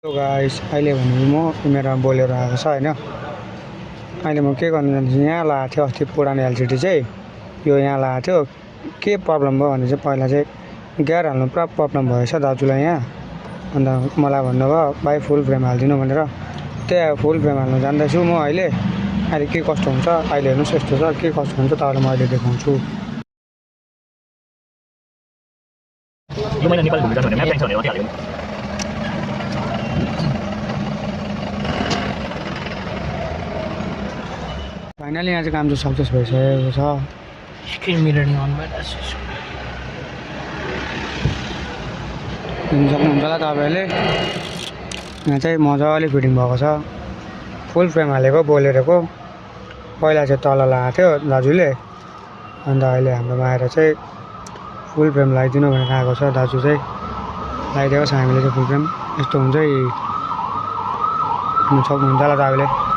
hello guys अहिले भने म मेरो बोलेर आएको छ हैन अहिले म के गर्नु जान्छु यहाँ लगाएको थियो अस्ति पुरानो एलसिडी चाहिँ यो यहाँ लगाएको थियो के प्रब्लम भयो भने चाहिँ पहिला चाहिँ गियर हाल्नु पुरा प्रब्लम भएछ दाजुलाई यहाँ अन्त मलाई भन्नुभयो भाइ फुल फ्रेम हाल्दिनु भनेर त्यही फुल फ्रेम हाल्नु जान्दैछु म अहिले अहिले के कस्तो हुन्छ अहिले हेर्नुस् यस्तो छ के कस्तो हुन्छ तपाईलाई म अहिले देखाउँछु यो महिना नेपाल घुम्न जानु भने म्याप चाहिन्छ भने माथि हाल्यो फाइनली यहाँ चाहिँ काम चाहिँ सक्सेस भइसकेको छ स्क्रिन मिररिङ अन भइरहेको छ सक्नुहुन्छ होला तपाईँहरूले यहाँ चाहिँ मजाले फिटिङ भएको छ फुल फ्रेम हालेको बोलेरोको पहिला चाहिँ तल लगाएको थियो दाजुले अन्त अहिले हाम्रोमा आएर चाहिँ फुल फ्रेम लगाइदिनु भनेर आएको छ दाजु चाहिँ लगाइदिएको छ हामीले चाहिँ फुल फ्रेम यस्तो हुन्छ है सक्नुहुन्छ होला तपाईँले